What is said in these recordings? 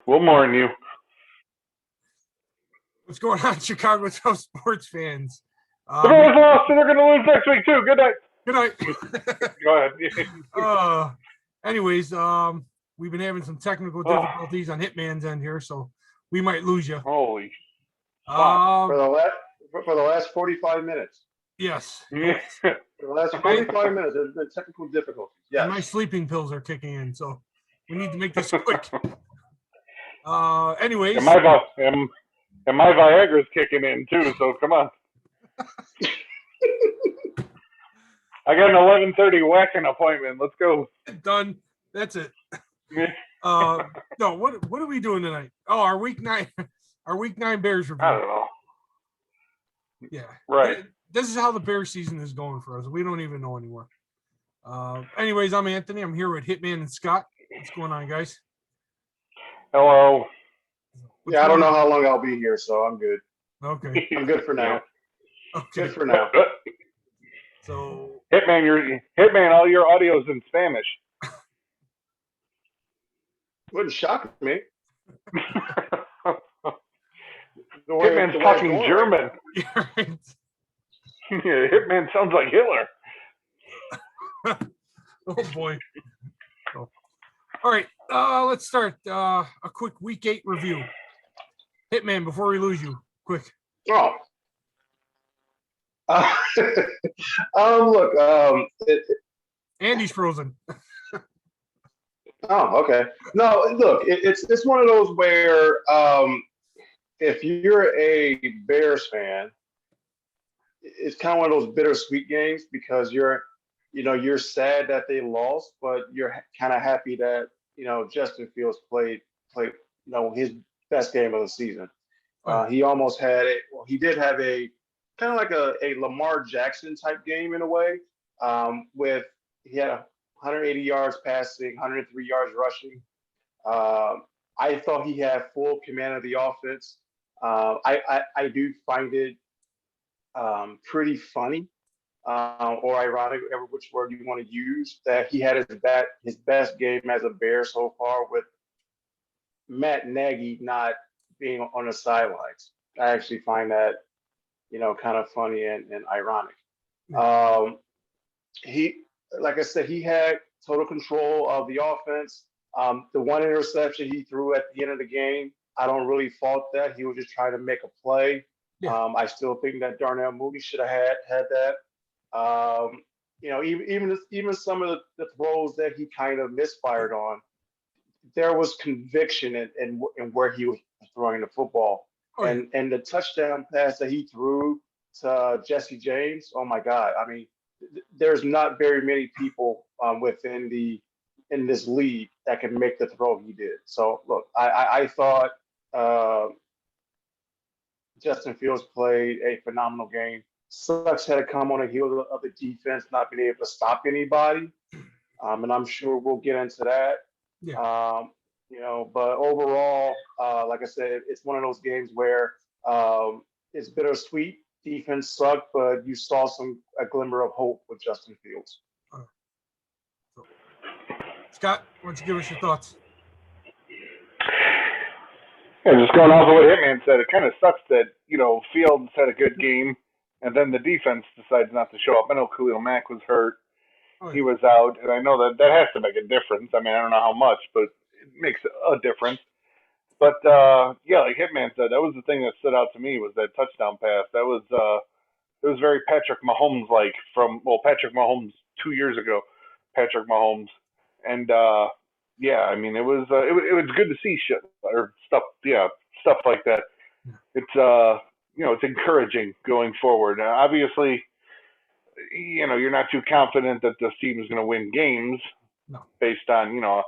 We'll mourn you. What's going on, Chicago Tough sports fans? The Bears lost, and they're going to lose next week too. Good night. Good night. Go ahead. Anyways, we've been having some technical difficulties on Hitman's end here, so we might lose you. Holy. For the last 45 minutes. Yes. Yeah. For the last 45 minutes, there's been technical difficulties. Yes. And my sleeping pills are kicking in, so we need to make this quick. Anyways. And my Viagra's kicking in too, so come on. I got an 11:30 whacking appointment. Let's go. Done. That's it. No, what are we doing tonight? Oh, our week 9 Bears review. I don't know. Yeah. Right. This is how the Bears season is going for us. We don't even know anymore. Anyways, I'm Anthony. I'm here with Hitman and Scott. What's going on, guys? Hello. I don't know how long I'll be here, so I'm good. Okay. I'm good for now. Okay. Good for now. So Hitman, all your audio's in Spanish. Wouldn't shock me. Hitman's talking German. Right. Yeah, Hitman sounds like Hitler. Oh boy. Oh. All right. Let's start a quick week 8 review. Hitman, before we lose you, quick. Oh. Look. Andy's frozen. Oh, okay. No, look. It's one of those where if you're a Bears fan, it's kind of one of those bittersweet games because you're sad that they lost, but you're kind of happy that Justin Fields played his best game of the season. He almost had it. Well, he did have a kind of like a Lamar Jackson type game in a way. He had 180 yards passing, 103 yards rushing. I thought he had full command of the offense. I do find it pretty funny or ironic, whatever which word you want to use, that he had his best game as a Bear so far with Matt Nagy not being on the sidelines. I actually find that kind of funny and ironic. Like I said, he had total control of the offense. The one interception he threw at the end of the game, I don't really fault that. He was just trying to make a play. Yeah. I still think that Darnell Mooney should have had that. Even some of the throws that he kind of misfired on, there was conviction in where he was throwing the football. Oh, yeah. And the touchdown pass that he threw to Jesse James, oh my God! I mean, there's not very many people in this league that can make the throw he did. So look, I thought Justin Fields played a phenomenal game. Sucks had to come on the heels of the defense not being able to stop anybody, and I'm sure we'll get into that. Yeah. But overall, like I said, it's one of those games where it's bittersweet. Defense sucked, but you saw a glimmer of hope with Justin Fields. Scott, why don't you give us your thoughts? Yeah, just going off of what Hitman said, it kind of sucks that, Fields had a good game, and then the defense decides not to show up. I know Khalil Mack was hurt. Oh, yeah. He was out, and I know that has to make a difference. I mean, I don't know how much, but it makes a difference. But, like Hitman said, that was the thing that stood out to me was that touchdown pass. That was it was very Patrick Mahomes-like Patrick Mahomes 2 years ago, Patrick Mahomes. And, I mean, it was good to see stuff like that. It's, it's encouraging going forward. Obviously, you're not too confident that this team is going to win games based on,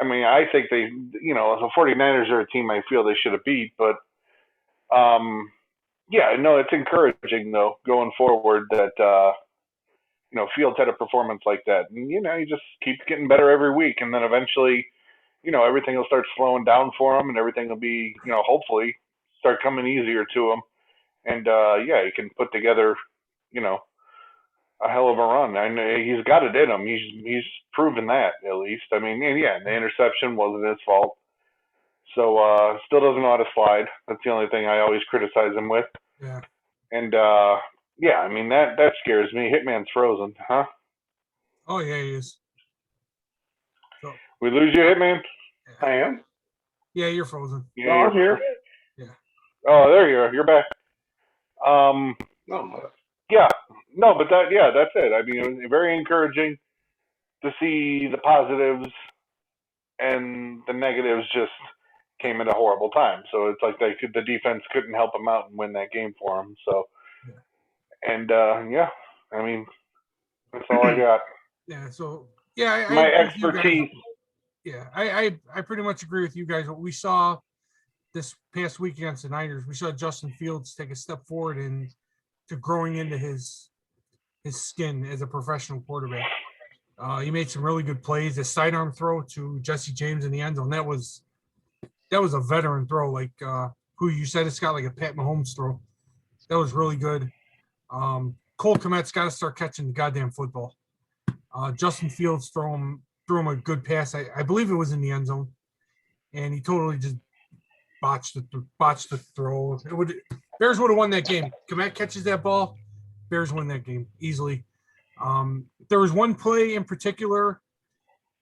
I mean, I think the 49ers are a team I feel they should have beat, but, it's encouraging, though, going forward that, Fields had a performance like that. And, he just keeps getting better every week, and then eventually, everything will start slowing down for him, and everything will be, hopefully start coming easier to him. And, he can put together, a hell of a run. I know he's got it in him. He's proven that, at least. I mean, the interception wasn't his fault. So still doesn't know how to slide. That's the only thing I always criticize him with. Yeah. And yeah, I mean that scares me. Hitman's frozen, huh? Oh yeah, he is. So We lose you, Hitman? I am. yeah, you're frozen. Yeah, No, I'm here. Oh, there you are. You're back. No, Yeah. No, but that's it. I mean, it was very encouraging to see the positives, and the negatives just came at a horrible time. So it's like the defense couldn't help him out and win that game for him. So, and yeah, I mean, that's all I got. Yeah. So yeah, I My agree with you guys. expertise. Yeah, I pretty much agree with you guys. What we saw this past week against the Niners, we saw Justin Fields take a step forward to growing into his skin as a professional quarterback. He made some really good plays. The sidearm throw to Jesse James in the end zone, that was a veteran throw, like who you said it's got like a Pat Mahomes throw. That was really good. Cole Kmet's got to start catching the goddamn football. Justin Fields threw him a good pass. I believe it was in the end zone, and he totally just botched the throw. Bears would have won that game. Kmet catches that ball, Bears win that game easily. There was one play in particular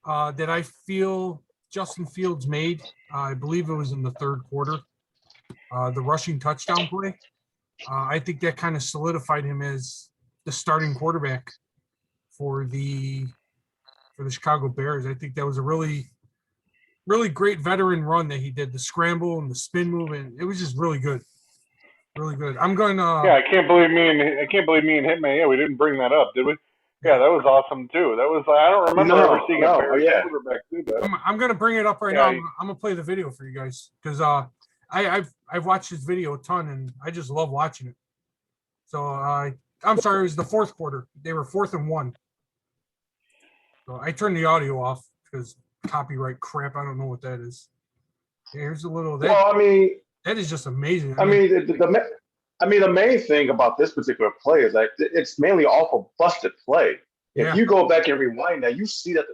that I feel Justin Fields made. I believe it was in the third quarter. The rushing touchdown play. I think that kind of solidified him as the starting quarterback for the Chicago Bears. I think that was a really, really great veteran run that he did. The scramble and the spin move, and it was just really good. Really good. I'm going to. Yeah, I can't believe me and Hitman. Yeah, we didn't bring that up, did we? Yeah, that was awesome too. That was I don't remember ever seeing a Bears quarterback do that. I'm going to bring it up right now. I'm going to play the video for you guys because I've watched this video a ton and I just love watching it. So I'm sorry, it was the fourth quarter. They were 4th and 1. So I turned the audio off because copyright crap. I don't know what that is. Here's a little of that. Well, I mean, that is just amazing. I mean, the main thing about this particular play is that it's mainly off a busted play. If you go back and rewind that, you see that,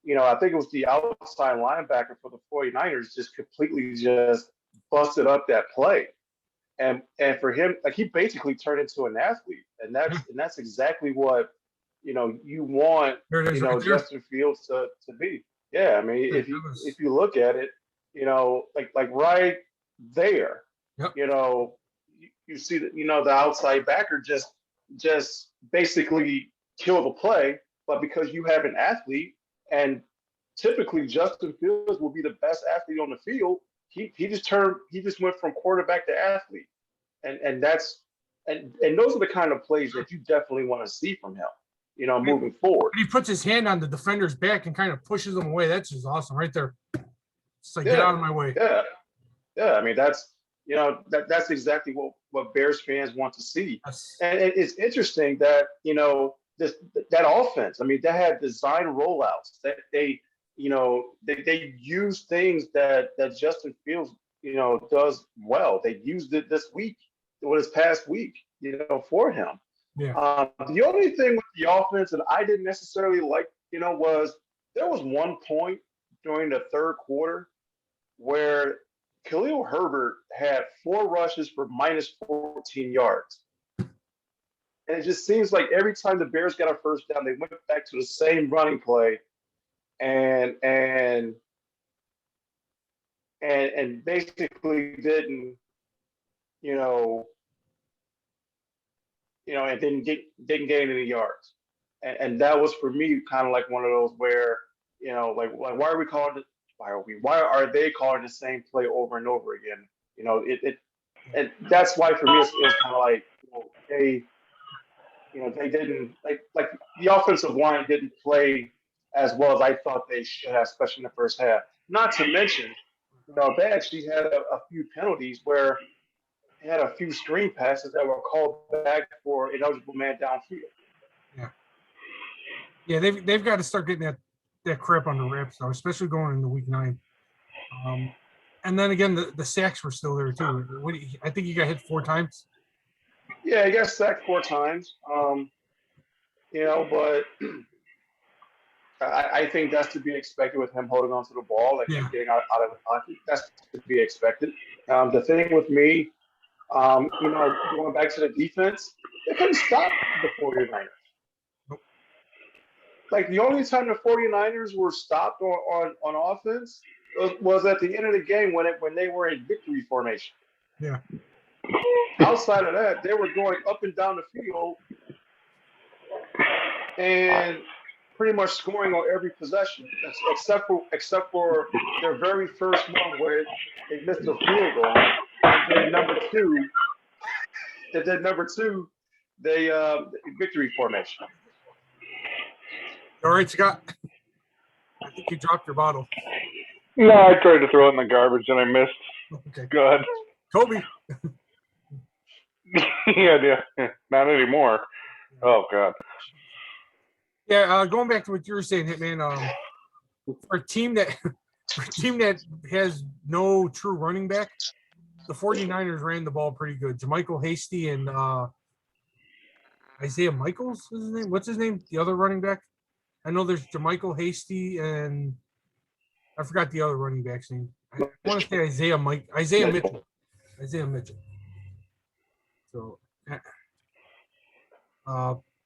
I think it was the outside linebacker for the 49ers just completely just busted up that play. And for him, like he basically turned into an athlete. And that's exactly what, you want, Justin Fields to be. Yeah, I mean, if you look at it, like right there, you see that, the outside backer just basically kill the play, but because you have an athlete, and typically Justin Fields will be the best athlete on the field, he just went from quarterback to athlete. And those are the kind of plays that you definitely want to see from him, moving forward. He puts his hand on the defender's back and kind of pushes them away. That's just awesome right there. It's like, get out of my way. Yeah. Yeah. I mean, that's exactly what Bears fans want to see. Yes. And it's interesting that, that offense, I mean, they had design rollouts that they use things that Justin Fields, does well. They used it this past week, for him. Yeah. The only thing with the offense that I didn't necessarily like, was there was one point during the third quarter where Khalil Herbert had 4 rushes for minus 14 yards. And it just seems like every time the Bears got a first down, they went back to the same running play and basically didn't, and didn't gain any yards. And that was for me kind of like one of those where, like why are they calling the same play over and over again? And that's why for me it's kind of like they didn't like the offensive line didn't play as well as I thought they should have, especially in the first half. Not to mention, they actually had a few penalties where they had a few screen passes that were called back for ineligible man downfield. Yeah, they've got to start getting that crap on the wraps now, especially going into week 9. And then again, the sacks were still there too. I think he got hit 4 times. Yeah, he got sacked 4 times. But I think that's to be expected with him holding on to the ball and Yeah. him getting out of the pocket. That's to be expected. The thing with me, going back to the defense, they couldn't stop the 49ers. Nope. Like the only time the 49ers were stopped on offense was at the end of the game when they were in victory formation. Yeah. Outside of that, they were going up and down the field and pretty much scoring on every possession, except for their very first one where they missed a field goal, and then number two, they victory formation. All right, Scott. I think you dropped your bottle. No, I tried to throw it in the garbage and I missed. Okay. Go ahead. Kobe. Yeah, not anymore. Oh God. Yeah, going back to what you were saying, Hitman. For a team that has no true running back, the 49ers ran the ball pretty good. JaMycal Hasty and Isaiah Michaels is his name. What's his name? The other running back? I know there's JaMycal Hasty and I forgot the other running back's name. I want to say Isaiah Mitchell. Isaiah Mitchell. So,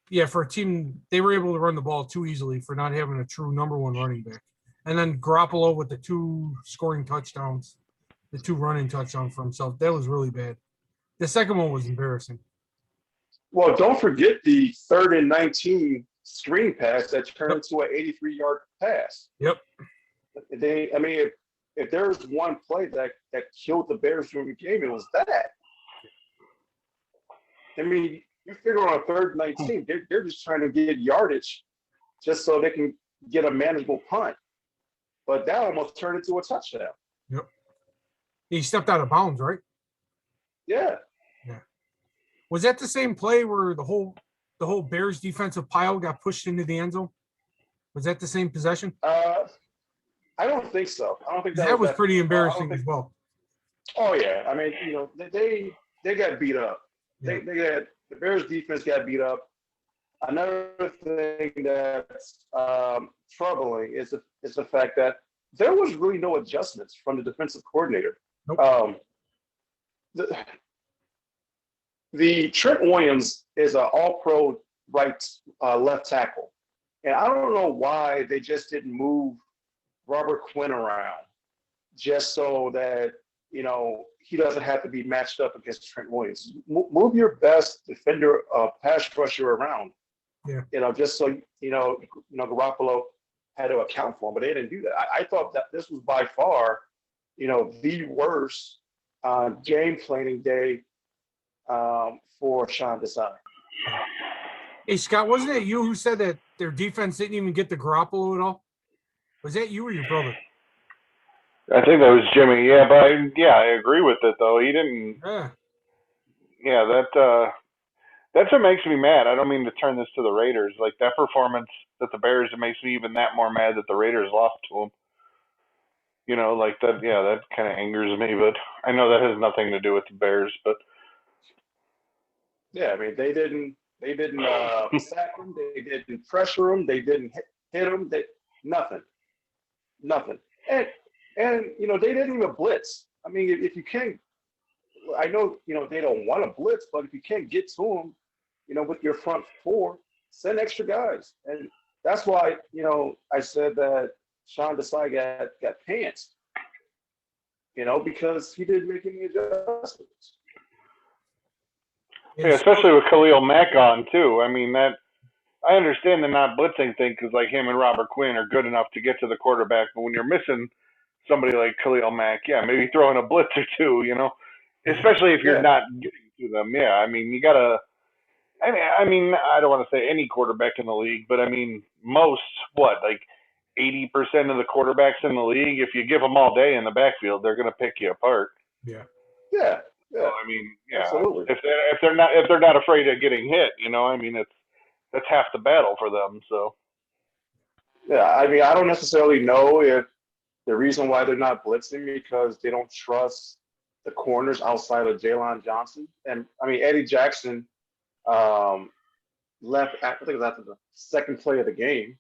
yeah, for a team, they were able to run the ball too easily for not having a true number one running back. And then Garoppolo with the 2 scoring touchdowns, the 2 running touchdowns for himself. That was really bad. The second one was embarrassing. Well, don't forget the 3rd and 19 screen pass that turned into an 83-yard pass. Yep. If there was one play that killed the Bears from the game, it was that. I mean, you figure on a 3rd and 19, they're just trying to get yardage just so they can get a manageable punt. But that almost turned into a touchdown. Yep. He stepped out of bounds, right? Yeah. Yeah. Was that the same play where the whole Bears defensive pile got pushed into the end zone? Was that the same possession? I don't think so. I don't think that was pretty embarrassing as well. Oh yeah. I mean, they got beat up. Yeah. The Bears defense got beat up. Another thing that's troubling is the fact that there was really no adjustments from the defensive coordinator. Nope. The Trent Williams is an all-pro left tackle, and I don't know why they just didn't move Robert Quinn around just so that he doesn't have to be matched up against Trent Williams. Move your best defender, pass rusher around. Yeah. Just so Garoppolo had to account for him, but they didn't do that. I thought that this was by far, the worst game planning day for Sean Desai. Hey Scott, wasn't it you who said that their defense didn't even get the Garoppolo at all? Was that you or your brother? I think that was Jimmy. Yeah, but I agree with it though. He didn't. Yeah, that's what makes me mad. I don't mean to turn this to the Raiders. Like that performance that the Bears, it makes me even that more mad that the Raiders lost to them. Like that. Yeah, that kind of angers me. But I know that has nothing to do with the Bears. But yeah, I mean they didn't sack him. They didn't pressure him. They didn't hit him. Nothing. And they didn't even blitz. I mean, if you can't, I know they don't want to blitz, but if you can't get to them, with your front 4, send extra guys. And that's why I said that Sean Desai got pantsed. Because he didn't make any adjustments. Yeah, especially with Khalil Mack on too. I mean that. I understand the not blitzing thing because like him and Robert Quinn are good enough to get to the quarterback, but when you're missing somebody like Khalil Mack, maybe throwing a blitz or two, especially if you're not getting to them. Yeah, I mean you gotta. I mean I don't want to say any quarterback in the league, but I mean most 80% of the quarterbacks in the league, if you give them all day in the backfield, they're going to pick you apart. Yeah. Yeah. So, I mean, yeah. Absolutely. If they're not afraid of getting hit, I mean that's half the battle for them. So. Yeah, I mean, I don't necessarily know if the reason why they're not blitzing because they don't trust the corners outside of Jalen Johnson. And I mean, Eddie Jackson left. I think it was after the second play of the game.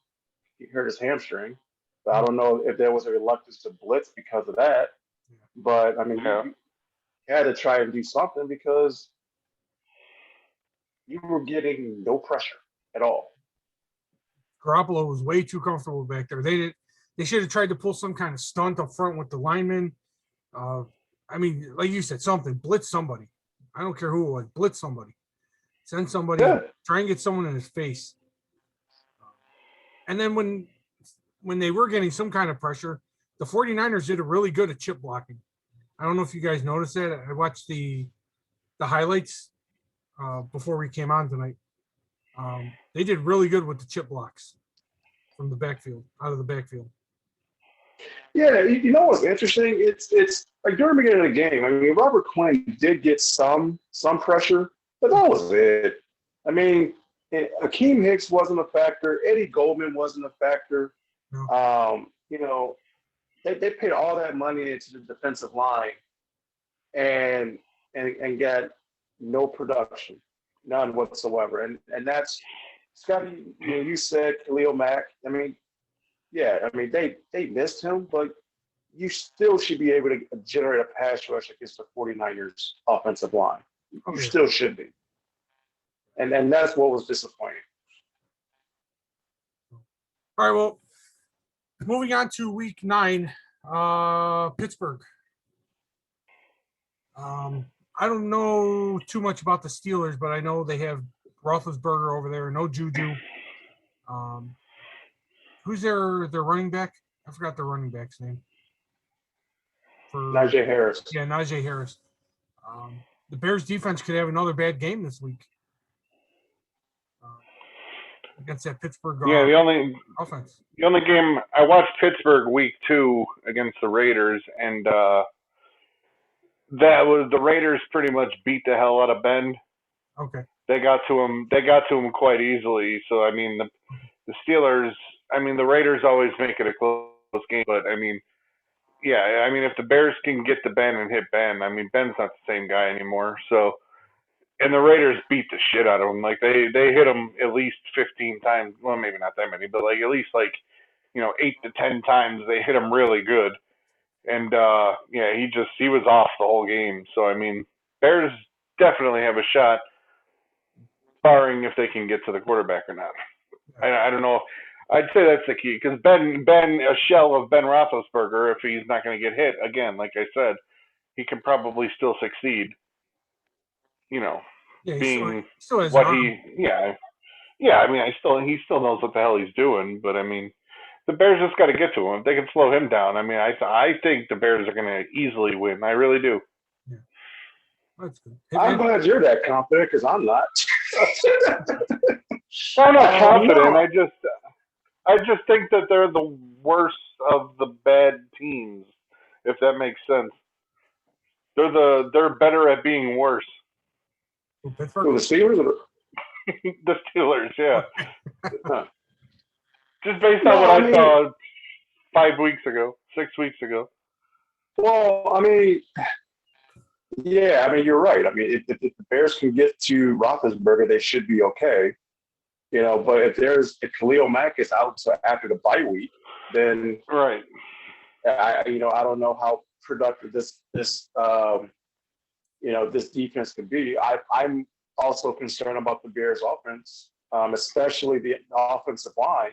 he hurt his hamstring. But I don't know if there was a reluctance to blitz because of that. But I mean, Yeah. you had to try and do something because you were getting no pressure at all. Garoppolo was way too comfortable back there. They should have tried to pull some kind of stunt up front with the linemen. I mean, like you said, something, blitz somebody. I don't care who it was, blitz somebody. Send somebody, Yeah. try and get someone in his face. And then when they were getting some kind of pressure, the 49ers did a really good at chip blocking. I don't know if you guys noticed that. I watched the highlights before we came on tonight. They did really good with the chip blocks from the backfield, out of the backfield. Yeah, you know what's interesting? It's like during the beginning of the game. I mean, Robert Quinn did get some pressure, but that was it. I mean, Akeem Hicks wasn't a factor. Eddie Goldman wasn't a factor. No. You know, they paid all that money into the defensive line, and got no production, none whatsoever. And that's Scotty. You said Khalil Mack. I mean, yeah, I mean they missed him, but you still should be able to generate a pass rush against the 49ers offensive line. You still should be. And that's what was disappointing. All right, well, moving on to week 9, Pittsburgh. I don't know too much about the Steelers, but I know they have Roethlisberger over there, no Juju. Who's their running back? I forgot their running back's name. Najee Harris. Yeah, Najee Harris. The Bears defense could have another bad game this week against that Pittsburgh The only offense. The only game I watched Pittsburgh week 2 against the Raiders, and that was the Raiders pretty much beat the hell out of Ben. Okay. They got to him. They got to him quite easily. So I mean, the Steelers. I mean, the Raiders always make it a close game, but I mean, yeah. I mean, if the Bears can get to Ben and hit Ben, I mean, Ben's not the same guy anymore. So, and the Raiders beat the shit out of him. Like they hit him at least 15 times. Well, maybe not that many, but like at least 8 to 10 times they hit him really good. And he was off the whole game. So I mean, Bears definitely have a shot, barring if they can get to the quarterback or not. I don't know. I'd say that's the key because Ben, a shell of Ben Roethlisberger. If he's not going to get hit again, like I said, he can probably still succeed. Yeah, being still has what arm. I mean, he still knows what the hell he's doing. But I mean, the Bears just got to get to him. If they can slow him down, I mean, I think the Bears are going to easily win. I really do. Yeah. That's good. I'm glad you're that confident because I'm not. I'm not confident. No. I just think that they're the worst of the bad teams, if that makes sense. They're better at being worse. Pittsburgh? The Steelers? The Steelers, yeah. Just based on what I saw 6 weeks ago. Well, I mean, yeah, I mean, you're right. I mean, if the Bears can get to Roethlisberger, they should be okay. But if Khalil Mack is out after the bye week, then right. I don't know how productive this defense can be. I'm also concerned about the Bears offense, especially the offensive line.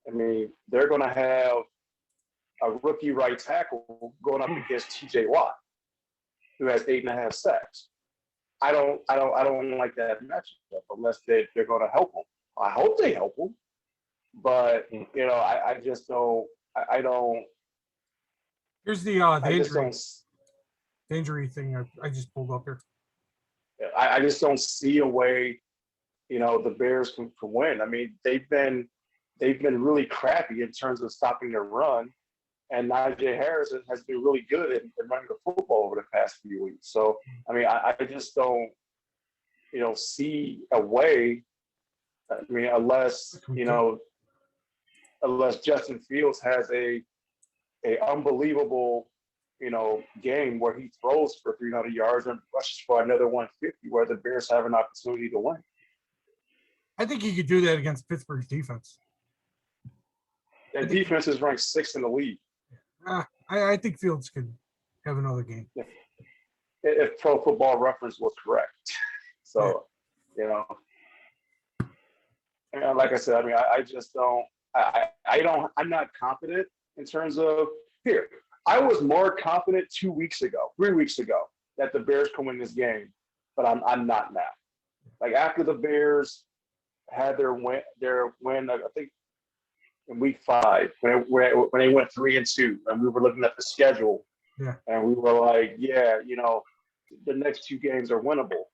I mean, they're going to have a rookie right tackle going up against T.J. Watt, who has 8.5 sacks. I don't like that matchup unless they're going to help him. I hope they help him, but I just don't. I don't. Here's the injury thing I just pulled up here. I just don't see a way, the Bears can win. I mean, they've been really crappy in terms of stopping their run, and Najee Harris has been really good at running the football over the past few weeks. So, I mean, I just don't, see a way. I mean, unless Justin Fields has a unbelievable, game where he throws for 300 yards and rushes for another 150, where the Bears have an opportunity to win. I think he could do that against Pittsburgh's defense. That defense is ranked 6th in the league. I think Fields could have another game. If Pro Football Reference was correct. So, you know, and like I said, I mean, I just don't, I'm not confident in terms of here. I was more confident 3 weeks ago, that the Bears can win this game, but I'm not now. Like after the Bears had their win, I think in week 5 when they went 3-2, and we were looking at the schedule, and we were like, yeah, you know, the next 2 games are winnable,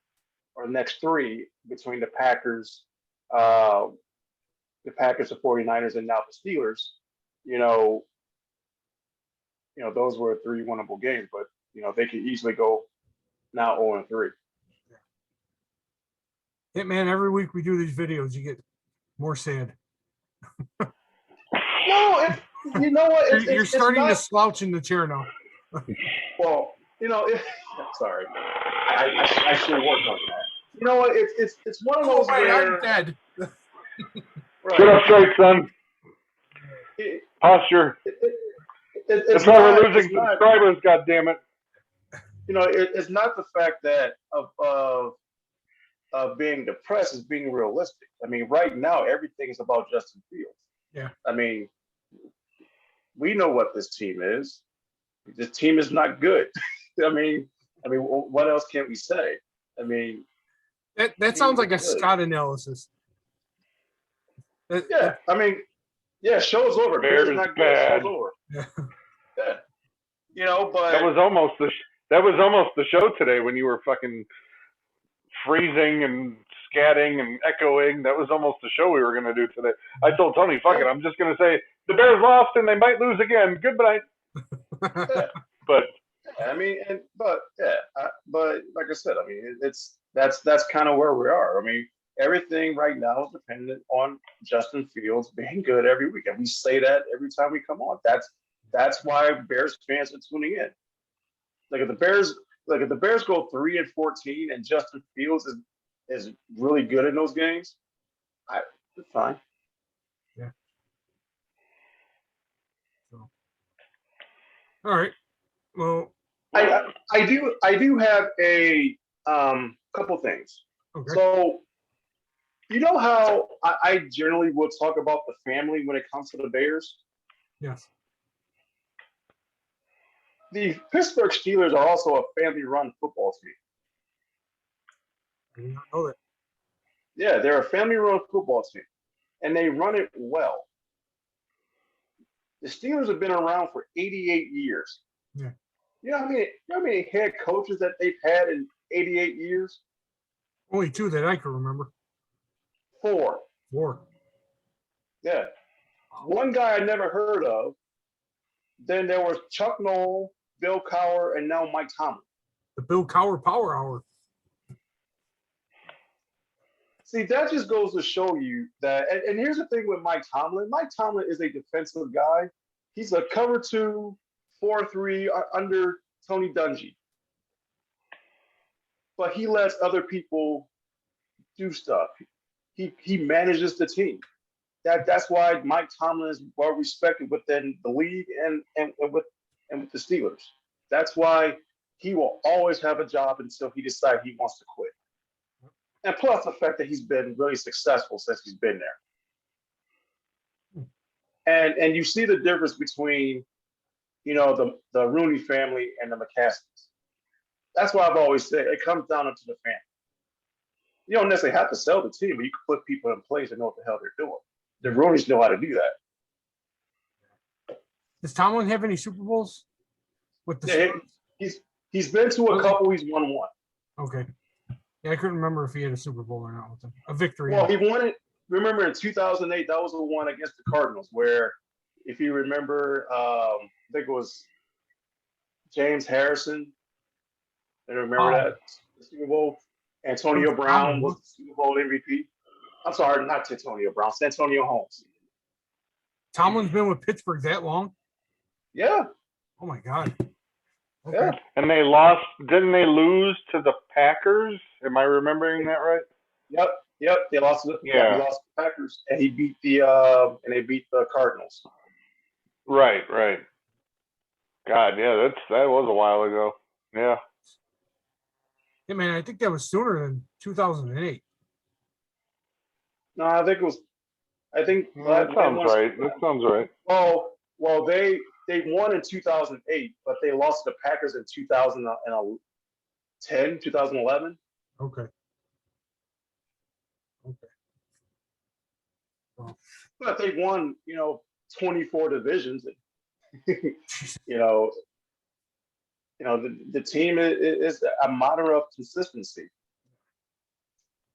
or the next 3 between the Packers, the 49ers, and now the Steelers. You know, those were 3 winnable games, but you know they could easily go now 0-3. Hitman, every week we do these videos, you get more sad. No, you know what? You're starting to slouch in the chair now. Well, you know, sorry, I should work on that. You know what? It's one of those where I'm dead. Right. Sit up straight, son. Posture. That's why we're losing subscribers. God damn it! You know, it's not the fact that of being depressed, is being realistic. I mean, right now everything is about Justin Fields. Yeah. I mean, we know what this team is. This team is not good. I mean, what else can we say? I mean, that sounds like a Scott analysis. Yeah, I mean, yeah, show's over. Bears is not bad. good. Show's over. Yeah. You know, but that was almost the show today when you were fucking freezing and scatting and echoing. That was almost the show we were going to do today. I told Tony, fuck it, I'm just going to say the Bears lost and they might lose again. Good night. Yeah. But I mean, but like I said, I mean, that's kind of where we are. I mean, everything right now is dependent on Justin Fields being good every week, and we say that every time we come on. That's why Bears fans are tuning in. Like if the Bears go 3-14 and Justin Fields is really good in those games, it's fine. Yeah. So, all right. Well, I do have a couple things. okay. So, you know how I generally will talk about the family when it comes to the Bears? Yes. The Pittsburgh Steelers are also a family-run football team. I did not know that. Yeah, they're a family-run football team, and they run it well. The Steelers have been around for 88 years. Yeah. You know how many head coaches that they've had in 88 years? Only 2 that I can remember. 4. 4. Yeah. One guy I never heard of. Then there was Chuck Noll, Bill Cowher, and now Mike Tomlin. The Bill Cowher Power Hour. See, that just goes to show you that. And here's the thing with Mike Tomlin. Mike Tomlin is a defensive guy. He's a cover 2, 4-3 under Tony Dungy. But he lets other people do stuff. He manages the team. That's why Mike Tomlin is well respected within the league and with the Steelers. That's why he will always have a job until he decides he wants to quit. And plus the fact that he's been really successful since he's been there. And you see the difference between, you know, the Rooney family and the McCaskies. That's why I've always said it comes down to the family. You don't necessarily have to sell the team, but you can put people in place that know what the hell they're doing. The Rooneys know how to do that. Does Tomlin have any Super Bowls with the He's been to a couple. He's won one. Okay. Yeah, I couldn't remember if he had a Super Bowl or not with them. A victory. Well, he won it. Remember in 2008, that was the one against the Cardinals where, if you remember, I think it was James Harrison. I remember that the Super Bowl. Antonio Brown was the Super Bowl MVP. I'm sorry, not Antonio Brown, Santonio Holmes. Tomlin's been with Pittsburgh that long? Yeah. Oh my God. Okay. Yeah. And they lost. Didn't they lose to the Packers? Am I remembering that right? Yep. They lost. He lost to the Packers, and he beat they beat the Cardinals. Right, right. God, yeah, that was a while ago. Yeah. Hey man, I think that was sooner than 2008. No, I think That they sounds won. right. That sounds right. Well, they won in 2008, but they lost to the Packers in 2010, 2011. Okay. Okay. Well, But they won, 24 divisions. jeez. You know, the team is a matter of consistency.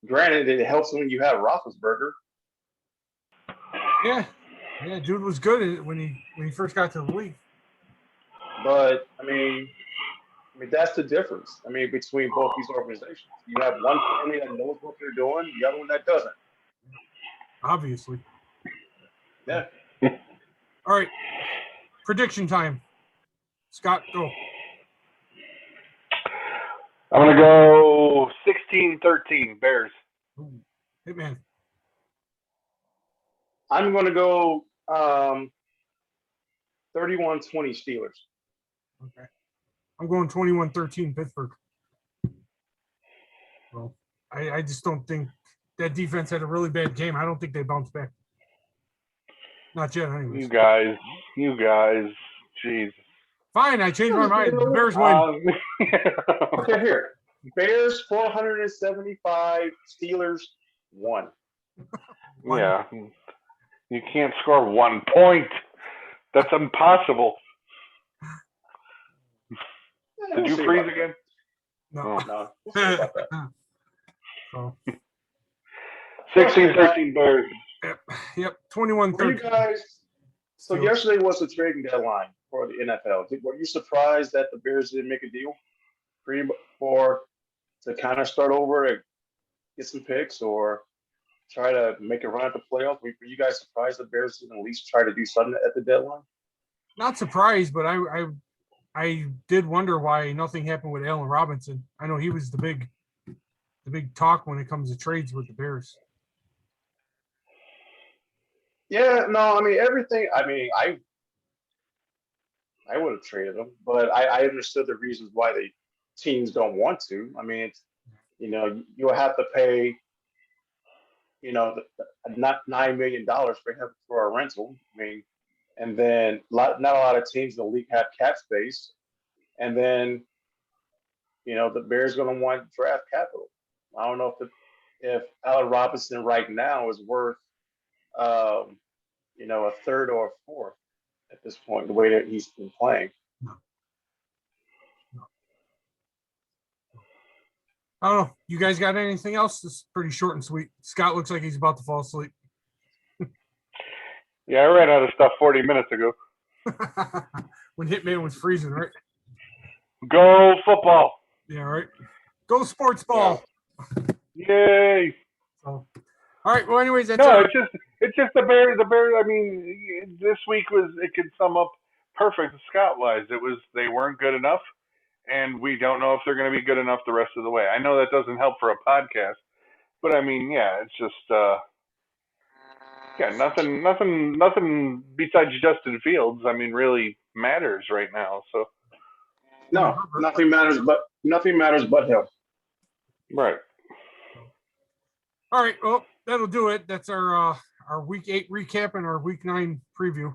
Granted, it helps when you have Roethlisberger, Yeah. Yeah, dude was good when he first got to the league. but I mean that's the difference. I mean, between both these organizations, you have one family that knows what they're doing, the other one that doesn't. Obviously. Yeah. All right. Prediction time. Scott, go. I'm gonna go 16-13 Bears. Ooh, Hitman. I'm going to go 31-20 Steelers. Okay. I'm going 21-13 Pittsburgh. Well, I just don't think that defense had a really bad game. I don't think they bounced back. Not yet, anyways. You guys, jeez. Fine, I changed my mind. The Bears win. Okay, here. Bears 475, Steelers 1. Yeah, you can't score 1 point. That's impossible. Did you freeze again? No. No. We'll see about that. So, 16-13 Bears. yep. Were you 21-13. guys? So Steelers. yesterday was the trading deadline for the NFL. Were you surprised that the Bears didn't make a deal for to kind of start over and get some picks or try to make a run at the playoffs? Were you guys surprised the Bears didn't at least try to do something at the deadline? Not surprised, but I did wonder why nothing happened with Allen Robinson. I know he was the big talk when it comes to trades with the Bears. Yeah, no, I mean everything. I mean, I would have traded him, but I understood the reasons why the teams don't want to. I mean, it's, you'll have to pay, not $9 million for him for a rental. I mean, and then not a lot of teams in the league have cap space, and then the Bears going to want draft capital. I don't know if Allen Robinson right now is worth a third or a fourth at this point, the way that he's been playing. I don't know. You guys got anything else? This is pretty short and sweet. Scott looks like he's about to fall asleep. Yeah, I ran out of stuff 40 minutes ago. When Hitman was freezing, right? Go football. Yeah, right. Go sports ball. Yay. So, all right. Well, anyways, that's No, it's just the Bears. The Bears. I mean, this week it could sum up perfect Scott wise. They weren't good enough, and we don't know if they're going to be good enough the rest of the way. I know that doesn't help for a podcast, but I mean, yeah, it's just nothing besides Justin Fields. I mean, really matters right now. So no, nothing matters but him. Right. all right. Well, that'll do it. That's our week 8 recap and our week 9 preview.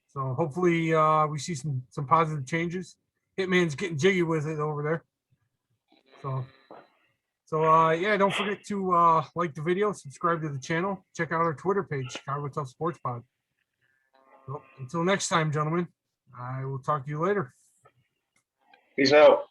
So hopefully we see some positive changes. Hitman's getting jiggy with it over there. So yeah, don't forget to like the video, subscribe to the channel, check out our Twitter page, Chicago Tough Sports Pod. So, until next time, gentlemen, I will talk to you later. Peace out.